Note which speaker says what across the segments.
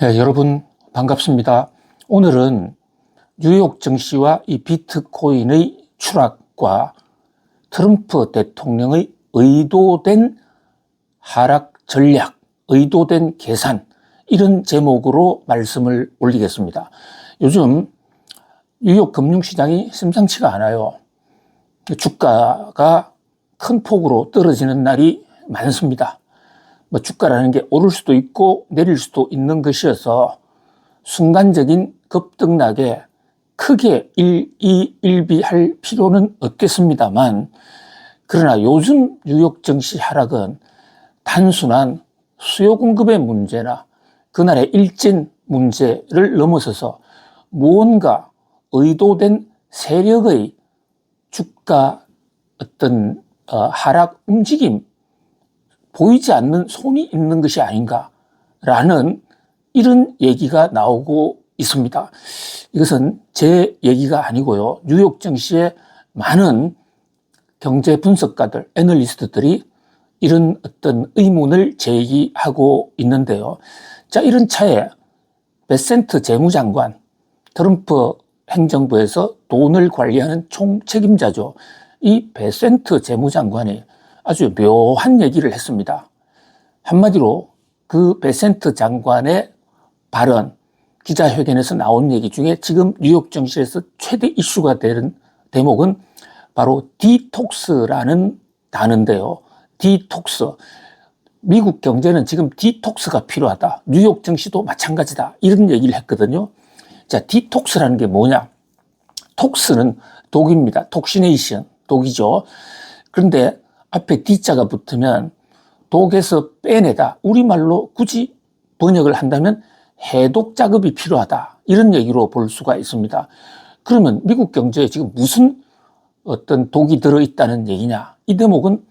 Speaker 1: 네, 여러분 반갑습니다. 오늘은 뉴욕 증시와 이 비트코인의 추락과 트럼프 대통령의 의도된 하락 전략, 의도된 계산, 이런 제목으로 말씀을 올리겠습니다. 요즘 뉴욕 금융시장이 심상치가 않아요. 주가가 큰 폭으로 떨어지는 날이 많습니다. 주가라는 게 오를 수도 있고 내릴 수도 있는 것이어서 순간적인 급등락에 크게 일비할 필요는 없겠습니다만, 그러나 요즘 뉴욕 증시 하락은 단순한 수요 공급의 문제나 그날의 일진 문제를 넘어서서 무언가 의도된 세력의 주가 어떤 하락 움직임, 보이지 않는 손이 있는 것이 아닌가라는 이런 얘기가 나오고 있습니다. 이것은 제 얘기가 아니고요. 뉴욕 증시의 많은 경제 분석가들, 애널리스트들이 이런 어떤 의문을 제기하고 있는데요. 자, 이런 차에 베센트 재무장관, 트럼프 행정부에서 돈을 관리하는 총책임자죠. 이 베센트 재무장관이 아주 묘한 얘기를 했습니다. 한마디로 그 베센트 장관의 발언, 기자회견에서 나온 얘기 중에 지금 뉴욕 증시에서 최대 이슈가 되는 대목은 바로 디톡스라는 단어인데요. 디톡스. 미국 경제는 지금 디톡스가 필요하다. 뉴욕 증시도 마찬가지다. 이런 얘기를 했거든요. 자, 디톡스라는 게 뭐냐? 톡스는 독입니다. 톡시네이션, 독이죠. 그런데 앞에 D자가 붙으면 독에서 빼내다, 우리말로 굳이 번역을 한다면 해독 작업이 필요하다, 이런 얘기로 볼 수가 있습니다. 그러면 미국 경제에 지금 무슨 어떤 독이 들어있다는 얘기냐? 이 대목은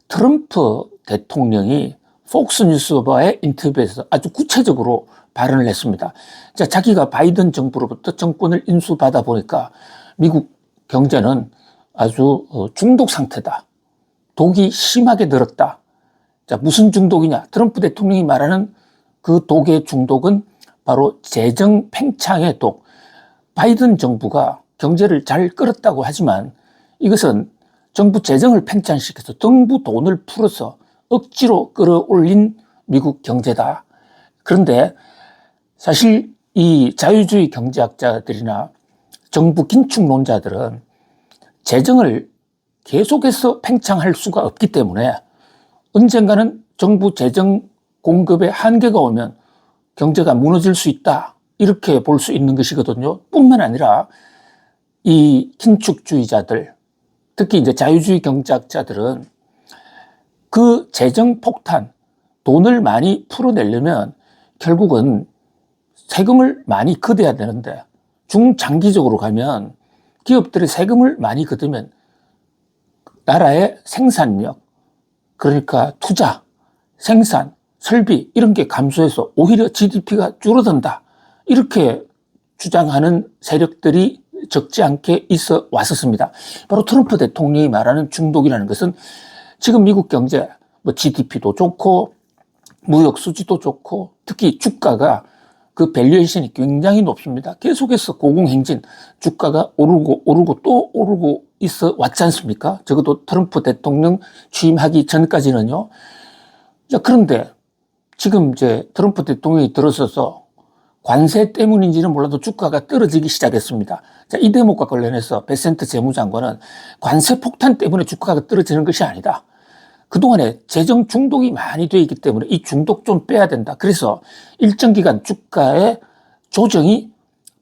Speaker 1: 트럼프 대통령이 폭스뉴스와의 인터뷰에서 아주 구체적으로 발언을 했습니다. 자, 자기가 바이든 정부로부터 정권을 인수받아 보니까 미국 경제는 아주 중독 상태다. 독이 심하게 늘었다. 자, 무슨 중독이냐? 트럼프 대통령이 말하는 그 독의 중독은 바로 재정 팽창의 독. 바이든 정부가 경제를 잘 끌었다고 하지만 이것은 정부 재정을 팽창시켜서 정부 돈을 풀어서 억지로 끌어올린 미국 경제다. 그런데 사실 이 자유주의 경제학자들이나 정부 긴축론자들은 재정을 계속해서 팽창할 수가 없기 때문에 언젠가는 정부 재정 공급에 한계가 오면 경제가 무너질 수 있다, 이렇게 볼 수 있는 것이거든요. 뿐만 아니라 이 긴축주의자들, 특히 이제 자유주의 경제학자들은 그 재정 폭탄, 돈을 많이 풀어내려면 결국은 세금을 많이 걷어야 되는데, 중장기적으로 가면 기업들이 세금을 많이 걷으면 나라의 생산력, 그러니까 투자, 생산, 설비, 이런 게 감소해서 오히려 GDP가 줄어든다, 이렇게 주장하는 세력들이 적지 않게 있어 왔었습니다. 바로 트럼프 대통령이 말하는 중독이라는 것은 지금 미국 경제, GDP도 좋고 무역 수지도 좋고 특히 주가가 그 밸류에이션이 굉장히 높습니다. 계속해서 고공행진, 주가가 오르고 또 오르고 있어 왔지 않습니까? 적어도 트럼프 대통령 취임하기 전까지는요. 자, 그런데 지금 이제 트럼프 대통령이 들어서서 관세 때문인지는 몰라도 주가가 떨어지기 시작했습니다. 자, 이 대목과 관련해서 베센트 재무장관은 관세 폭탄 때문에 주가가 떨어지는 것이 아니다. 그동안에 재정 중독이 많이 되어 있기 때문에 이 중독 좀 빼야 된다. 그래서 일정 기간 주가의 조정이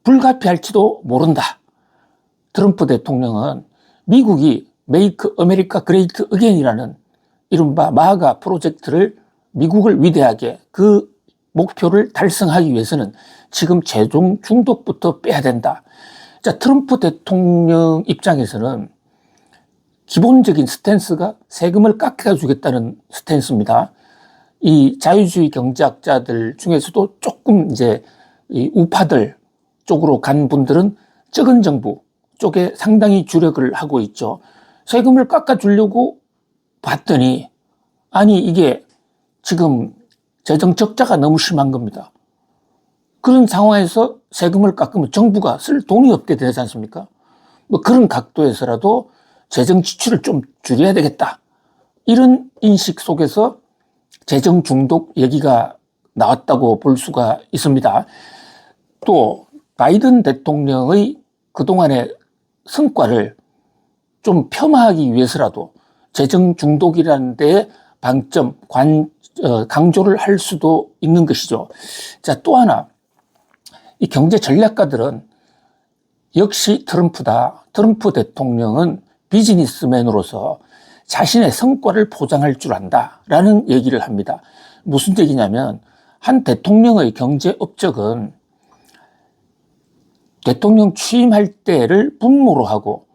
Speaker 1: 불가피할지도 모른다. 트럼프 대통령은 미국이 Make America Great Again이라는 이른바 마가 프로젝트를 미국을 위대하게, 그 목표를 달성하기 위해서는 지금 재정 중독부터 빼야 된다. 자, 트럼프 대통령 입장에서는 기본적인 스탠스가 세금을 깎아주겠다는 스탠스입니다. 이 자유주의 경제학자들 중에서도 조금 이제 이 우파들 쪽으로 간 분들은 적은 정부 쪽에 상당히 주력을 하고 있죠. 세금을 깎아주려고 봤더니, 아니, 이게 지금 재정 적자가 너무 심한 겁니다. 그런 상황에서 세금을 깎으면 정부가 쓸 돈이 없게 되지 않습니까? 뭐 그런 각도에서라도 재정 지출을 좀 줄여야 되겠다. 이런 인식 속에서 재정 중독 얘기가 나왔다고 볼 수가 있습니다. 또 바이든 대통령의 그동안의 성과를 좀 폄하하기 위해서라도 재정 중독이라는 데에 강조를 할 수도 있는 것이죠. 자, 또 하나, 이 경제 전략가들은 역시 트럼프다. 트럼프 대통령은 비즈니스맨으로서 자신의 성과를 포장할 줄 안다라는 얘기를 합니다. 무슨 얘기냐면 한 대통령의 경제 업적은 대통령 취임할 때를 분모로 하고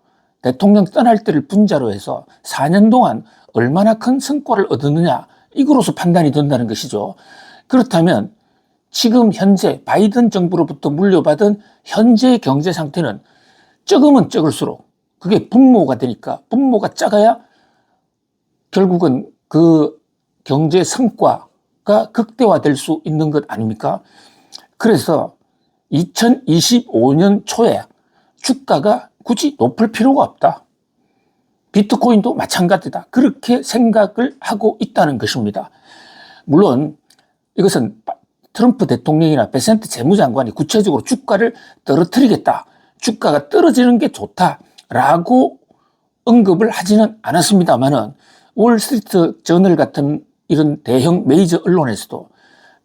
Speaker 1: 대통령 떠날 때를 분자로 해서 4년 동안 얼마나 큰 성과를 얻었느냐 이거로서 판단이 된다는 것이죠. 그렇다면 지금 현재 바이든 정부로부터 물려받은 현재의 경제 상태는 적으면 적을수록 그게 분모가 되니까 분모가 작아야 결국은 그 경제 성과가 극대화될 수 있는 것 아닙니까? 그래서 2025년 초에 주가가 굳이 높을 필요가 없다. 비트코인도 마찬가지다. 그렇게 생각을 하고 있다는 것입니다. 물론 이것은 트럼프 대통령이나 베센트 재무장관이 구체적으로 주가를 떨어뜨리겠다. 주가가 떨어지는 게 좋다라고 언급을 하지는 않았습니다만은 월스트리트 저널 같은 이런 대형 메이저 언론에서도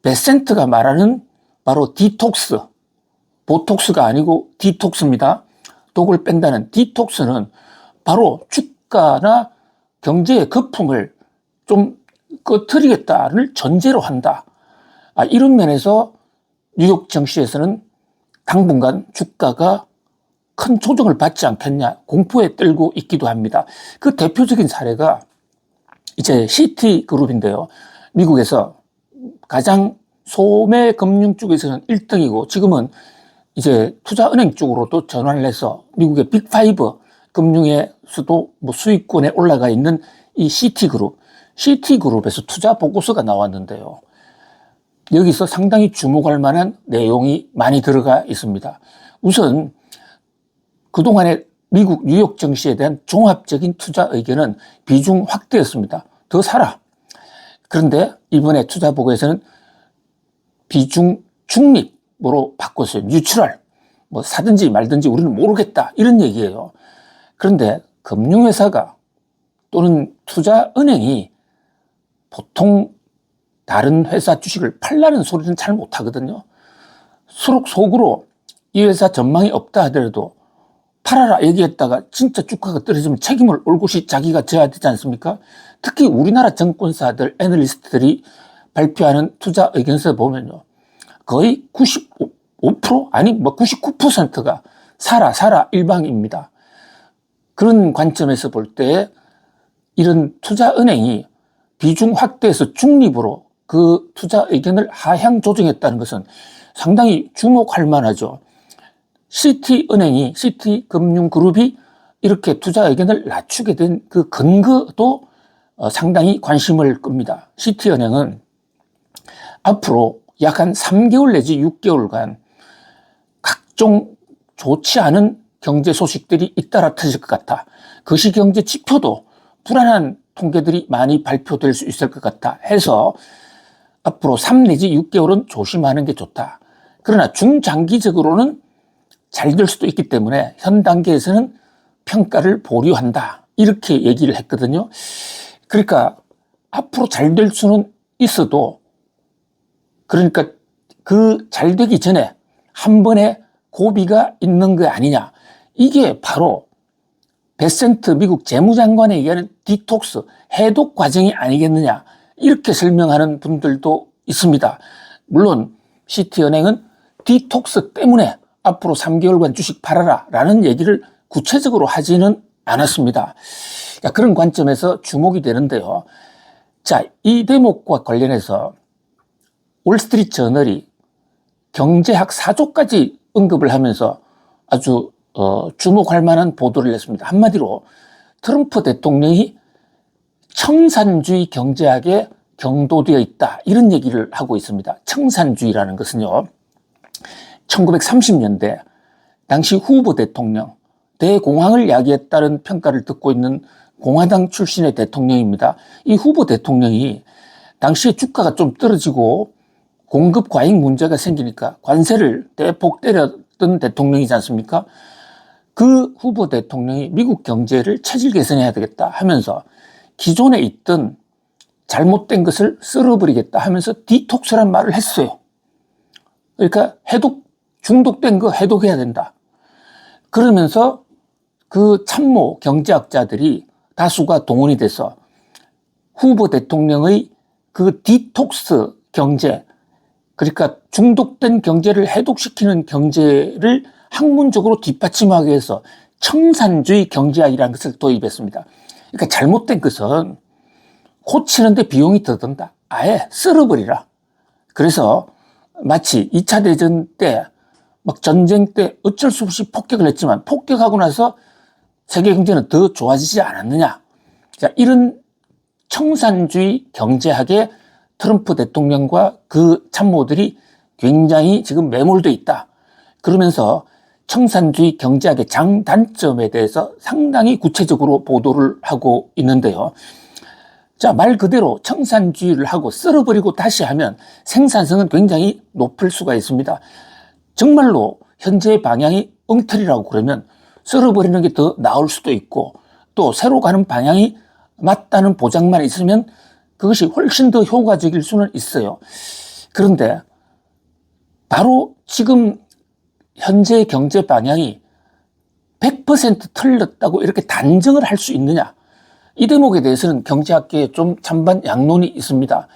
Speaker 1: 베센트가 말하는 바로 디톡스, 보톡스가 아니고 디톡스입니다. 독을 뺀다는 디톡스는 바로 주가나 경제의 거품을 좀 꺼트리겠다를 전제로 한다. 이런 면에서 뉴욕 증시에서는 당분간 주가가 큰 조정을 받지 않겠냐 공포에 떨고 있기도 합니다. 그 대표적인 사례가 이제 시티그룹인데요. 미국에서 가장 소매 금융 쪽에서는 1등이고 지금은 이제 투자은행 쪽으로도 전환을 해서 미국의 빅5 금융에서도 뭐 수익권에 올라가 있는 이 시티그룹에서 투자 보고서가 나왔는데요. 여기서 상당히 주목할 만한 내용이 많이 들어가 있습니다. 우선 그동안의 미국 뉴욕 증시에 대한 종합적인 투자 의견은 비중 확대였습니다. 더 사라. 그런데 이번에 투자 보고에서는 비중 중립으로 바꿨어요. 뉴트럴. 뭐 사든지 말든지 우리는 모르겠다. 이런 얘기예요. 그런데 금융회사가 또는 투자은행이 보통 다른 회사 주식을 팔라는 소리는 잘 못하거든요. 속으로 이 회사 전망이 없다 하더라도 팔아라 얘기했다가 진짜 주가가 떨어지면 책임을 올곧이 자기가 져야 되지 않습니까? 특히 우리나라 정권사들, 애널리스트들이 발표하는 투자 의견서 보면요. 거의 95% 아니 뭐 99%가 사라 일방입니다. 그런 관점에서 볼 때 이런 투자은행이 비중 확대해서 중립으로 그 투자 의견을 하향 조정했다는 것은 상당히 주목할 만하죠. 시티금융그룹이 이렇게 투자 의견을 낮추게 된 그 근거도 상당히 관심을 끕니다. 시티은행은 앞으로 약 한 3개월 내지 6개월간 각종 좋지 않은 경제 소식들이 잇따라 터질 것 같아. 거시경제 지표도 불안한 통계들이 많이 발표될 수 있을 것 같아 해서 앞으로 3 내지 6개월은 조심하는 게 좋다. 그러나 중장기적으로는 잘 될 수도 있기 때문에 현 단계에서는 평가를 보류한다. 이렇게 얘기를 했거든요. 그러니까 앞으로 잘 될 수는 있어도 그러니까 그 잘 되기 전에 한 번에 고비가 있는 거 아니냐. 이게 바로 베센트 미국 재무장관에 의한 디톡스, 해독 과정이 아니겠느냐. 이렇게 설명하는 분들도 있습니다. 물론 시티은행은 디톡스 때문에 앞으로 3개월간 주식 팔아라 라는 얘기를 구체적으로 하지는 않았습니다. 그런 관점에서 주목이 되는데요. 자, 이 대목과 관련해서 월스트리트 저널이 경제학 사조까지 언급을 하면서 아주 주목할 만한 보도를 했습니다. 한마디로 트럼프 대통령이 청산주의 경제학에 경도되어 있다. 이런 얘기를 하고 있습니다. 청산주의라는 것은요. 1930년대 당시 후보 대통령, 대공황을 야기했다는 평가를 듣고 있는 공화당 출신의 대통령입니다. 이 후보 대통령이 당시에 주가가 좀 떨어지고 공급 과잉 문제가 생기니까 관세를 대폭 때렸던 대통령이지 않습니까? 그 후보 대통령이 미국 경제를 체질 개선해야 되겠다 하면서 기존에 있던 잘못된 것을 썰어버리겠다 하면서 디톡스란 말을 했어요. 그러니까 중독된 거 해독해야 된다. 그러면서 그 참모 경제학자들이 다수가 동원이 돼서 후보 대통령의 그 디톡스 경제, 그러니까 중독된 경제를 해독시키는 경제를 학문적으로 뒷받침하기 위해서 청산주의 경제학이라는 것을 도입했습니다. 그러니까 잘못된 것은 고치는데 비용이 더 든다. 아예 썰어버리라. 그래서 마치 2차 대전 때, 막 전쟁 때 어쩔 수 없이 폭격을 했지만 폭격하고 나서 세계 경제는 더 좋아지지 않았느냐. 자, 이런 청산주의 경제학에 트럼프 대통령과 그 참모들이 굉장히 지금 매몰돼 있다. 그러면서 청산주의 경제학의 장단점에 대해서 상당히 구체적으로 보도를 하고 있는데요. 자, 말 그대로 청산주의를 하고 썰어버리고 다시 하면 생산성은 굉장히 높을 수가 있습니다. 정말로 현재의 방향이 엉터리라고 그러면 썰어버리는 게 더 나을 수도 있고, 또 새로 가는 방향이 맞다는 보장만 있으면 그것이 훨씬 더 효과적일 수는 있어요. 그런데 바로 지금 현재의 경제 방향이 100% 틀렸다고 이렇게 단정을 할 수 있느냐? 이 대목에 대해서는 경제학계에 좀 찬반 양론이 있습니다.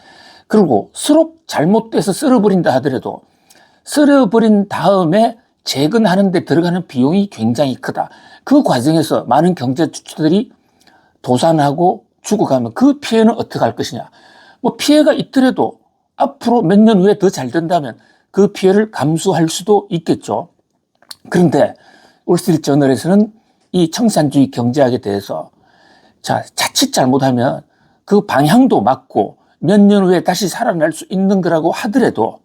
Speaker 1: 그리고 서로 잘못돼서 썰어버린다 하더라도 썰어버린 다음에 재건하는 데 들어가는 비용이 굉장히 크다. 그 과정에서 많은 경제 주체들이 도산하고 죽어가면 그 피해는 어떻게 할 것이냐. 뭐 피해가 있더라도 앞으로 몇 년 후에 더 잘 된다면 그 피해를 감수할 수도 있겠죠. 그런데 월스트리트저널에서는 이 청산주의 경제학에 대해서 자칫 잘못하면 그 방향도 맞고 몇 년 후에 다시 살아날 수 있는 거라고 하더라도,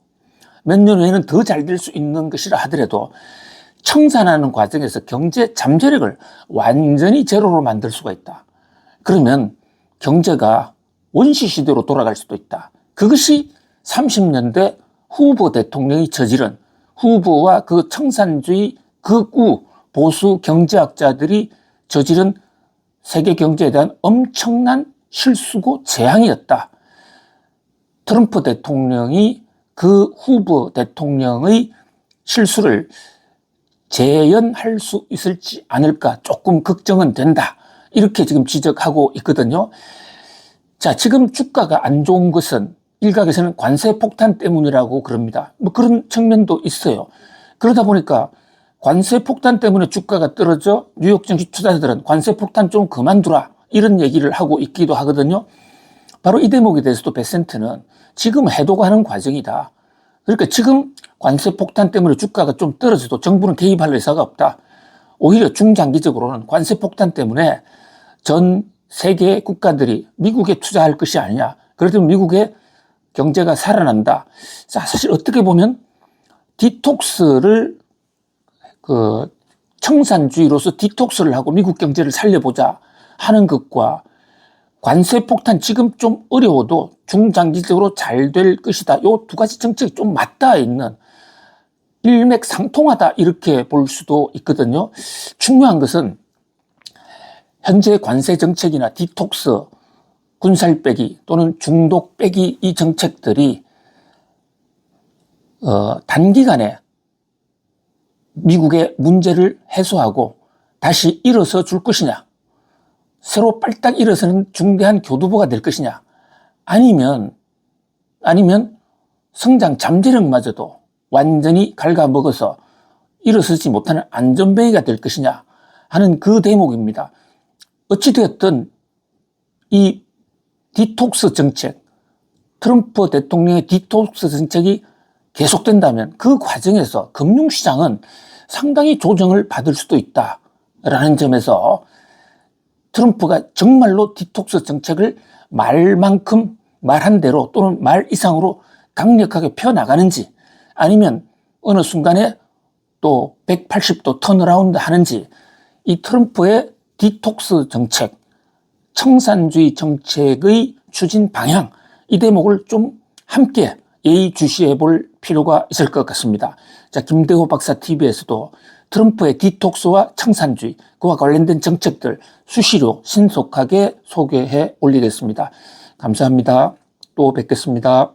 Speaker 1: 몇 년 후에는 더 잘 될 수 있는 것이라 하더라도 청산하는 과정에서 경제 잠재력을 완전히 제로로 만들 수가 있다. 그러면 경제가 원시시대로 돌아갈 수도 있다. 그것이 30년대 후보 대통령이 저지른, 후보와 그 청산주의 극우 보수 경제학자들이 저지른 세계 경제에 대한 엄청난 실수고 재앙이었다. 트럼프 대통령이 그 후보 대통령의 실수를 재현할 수 있을지 않을까 조금 걱정은 된다. 이렇게 지금 지적하고 있거든요. 자, 지금 주가가 안 좋은 것은 일각에서는 관세 폭탄 때문이라고 그럽니다. 뭐 그런 측면도 있어요. 그러다 보니까 관세 폭탄 때문에 주가가 떨어져 뉴욕 증시 투자자들은 관세 폭탄 좀 그만두라 이런 얘기를 하고 있기도 하거든요. 바로 이 대목에 대해서도 베센트는 지금 해독하는 과정이다. 그러니까 지금 관세 폭탄 때문에 주가가 좀 떨어져도 정부는 개입할 의사가 없다. 오히려 중장기적으로는 관세 폭탄 때문에 전 세계 국가들이 미국에 투자할 것이 아니냐. 그래도 미국의 경제가 살아난다. 자, 사실 어떻게 보면 디톡스를 청산주의로서 디톡스를 하고 미국 경제를 살려보자 하는 것과 관세 폭탄 지금 좀 어려워도 중장기적으로 잘 될 것이다. 요 두 가지 정책이 좀 맞닿아 있는, 일맥상통하다 이렇게 볼 수도 있거든요. 중요한 것은 현재 관세 정책이나 디톡스, 군살 빼기 또는 중독 빼기 이 정책들이 단기간에 미국의 문제를 해소하고 다시 일어서 줄 것이냐, 새로 빨딱 일어서는 중대한 교두보가 될 것이냐, 아니면 성장 잠재력마저도 완전히 갉아먹어서 일어서지 못하는 안전뱅이가 될 것이냐 하는 그 대목입니다. 어찌되었든 이 디톡스 정책, 트럼프 대통령의 디톡스 정책이 계속된다면 그 과정에서 금융시장은 상당히 조정을 받을 수도 있다라는 점에서 트럼프가 정말로 디톡스 정책을 말만큼 말한 대로 또는 말 이상으로 강력하게 펴나가는지, 아니면 어느 순간에 또 180도 턴어라운드 하는지, 이 트럼프의 디톡스 정책, 청산주의 정책의 추진 방향, 이 대목을 좀 함께 예의주시해 볼 필요가 있을 것 같습니다. 자, 김대호 박사 TV에서도 트럼프의 디톡스와 청산주의, 그와 관련된 정책들 수시로 신속하게 소개해 올리겠습니다. 감사합니다. 또 뵙겠습니다.